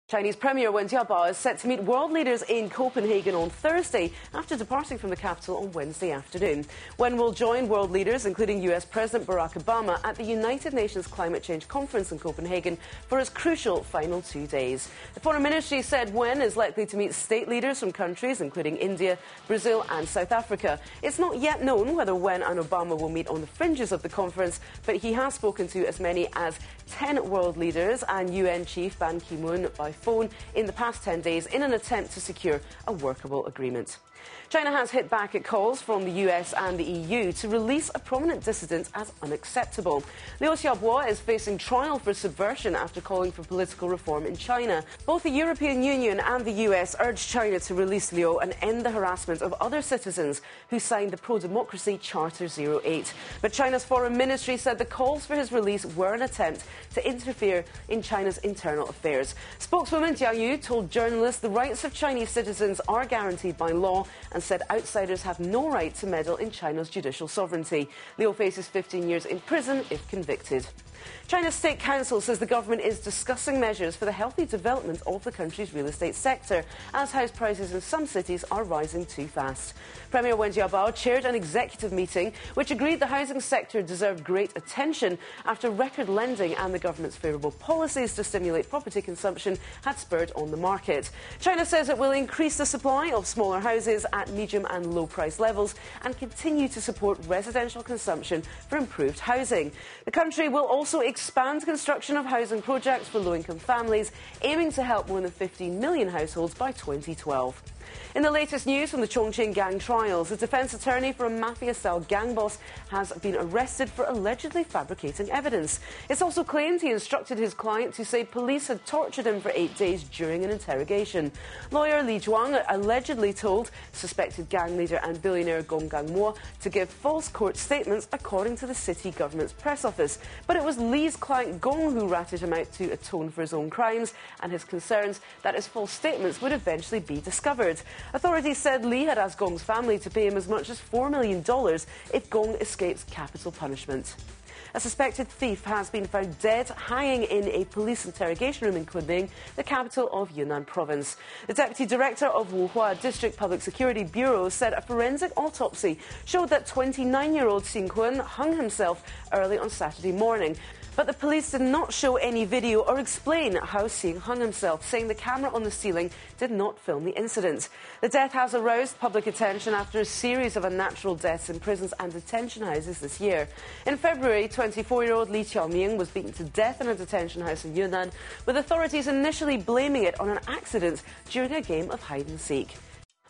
Chinese Premier Wen Jiabao is set to meet world leaders in Copenhagen on Thursday after departing from the capital on Wednesday afternoon. Wen will join world leaders, including US President Barack Obama, at the United Nations Climate Change Conference in Copenhagen for his crucial final 2 days. The Foreign Ministry said Wen is likely to meet state leaders from countries including India, Brazil and South Africa. It's not yet known whether Wen and Obama will meet on the fringes of the conference, but he has spoken to as many as 10 world leaders and UN Chief Ban Ki-moon by phone in the past 10 days in an attempt to secure a workable agreement. China has hit back at calls from the US and the EU to release a prominent dissident as unacceptable. Liu Xiaobo is facing trial for subversion after calling for political reform in China. Both the European Union and the US urged China to release Liu and end the harassment of other citizens who signed the pro-democracy Charter 08. But China's foreign ministry said the calls for his release were an attempt to interfere in China's internal affairs. Spokeswoman Jia Yu told journalists the rights of Chinese citizens are guaranteed by law and said outsiders have no right to meddle in China's judicial sovereignty. Liu faces 15 years in prison if convicted. China's State Council says the government is discussing measures for the healthy development of the country's real estate sector, as house prices in some cities are rising too fast. Premier Wen Jiabao chaired an executive meeting which agreed the housing sector deserved great attention after record lending and the government's favourable policies to stimulate property consumption had spurred on the market. China says it will increase the supply of smaller houses at medium and low price levels and continue to support residential consumption for improved housing. The country will also expand construction of housing projects for low-income families, aiming to help more than 15 million households by 2012. In the latest news from the Chongqing gang trials, a defence attorney for a mafia-style gang boss has been arrested for allegedly fabricating evidence. It's also claimed he instructed his client to say police had tortured him for 8 days during an interrogation. Lawyer Li Zhuang allegedly told suspected gang leader and billionaire Gong Gangmo to give false court statements, according to the city government's press office. But it was Li's client Gong who ratted him out to atone for his own crimes and his concerns that his false statements would eventually be discovered. Authorities said Li had asked Gong's family to pay him as much as $4 million if Gong escapes capital punishment. A suspected thief has been found dead, hanging in a police interrogation room in Kunming, the capital of Yunnan province. The deputy director of Wuhua District Public Security Bureau said a forensic autopsy showed that 29-year-old Xin Kun hung himself early on Saturday morning. But the police did not show any video or explain how Xing hung himself, saying the camera on the ceiling did not film the incident. The death has aroused public attention after a series of unnatural deaths in prisons and detention houses this year. In February, 24-year-old Li Qiaoming was beaten to death in a detention house in Yunnan, with authorities initially blaming it on an accident during a game of hide-and-seek.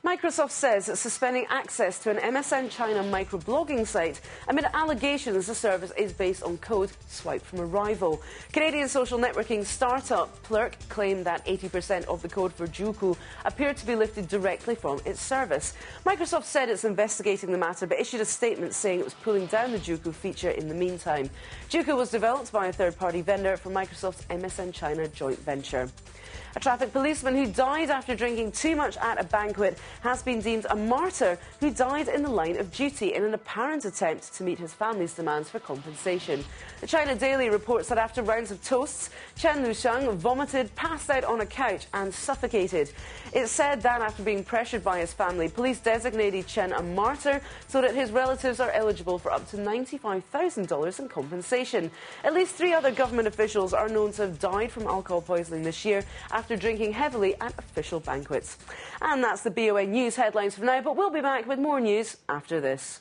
Microsoft says it's suspending access to an MSN China microblogging site amid allegations the service is based on code swiped from a rival. Canadian social networking startup Plurk claimed that 80% of the code for Juku appeared to be lifted directly from its service. Microsoft said it's investigating the matter but issued a statement saying it was pulling down the Juku feature in the meantime. Juku was developed by a third-party vendor for Microsoft's MSN China joint venture. A traffic policeman who died after drinking too much at a banquet has been deemed a martyr who died in the line of duty in an apparent attempt to meet his family's demands for compensation. The China Daily reports that after rounds of toasts, Chen Lusheng vomited, passed out on a couch and suffocated. It's said that after being pressured by his family, police designated Chen a martyr so that his relatives are eligible for up to $95,000 in compensation. At least 3 other government officials are known to have died from alcohol poisoning this year after drinking heavily at official banquets. And that's the BON News headlines for now, but we'll be back with more news after this.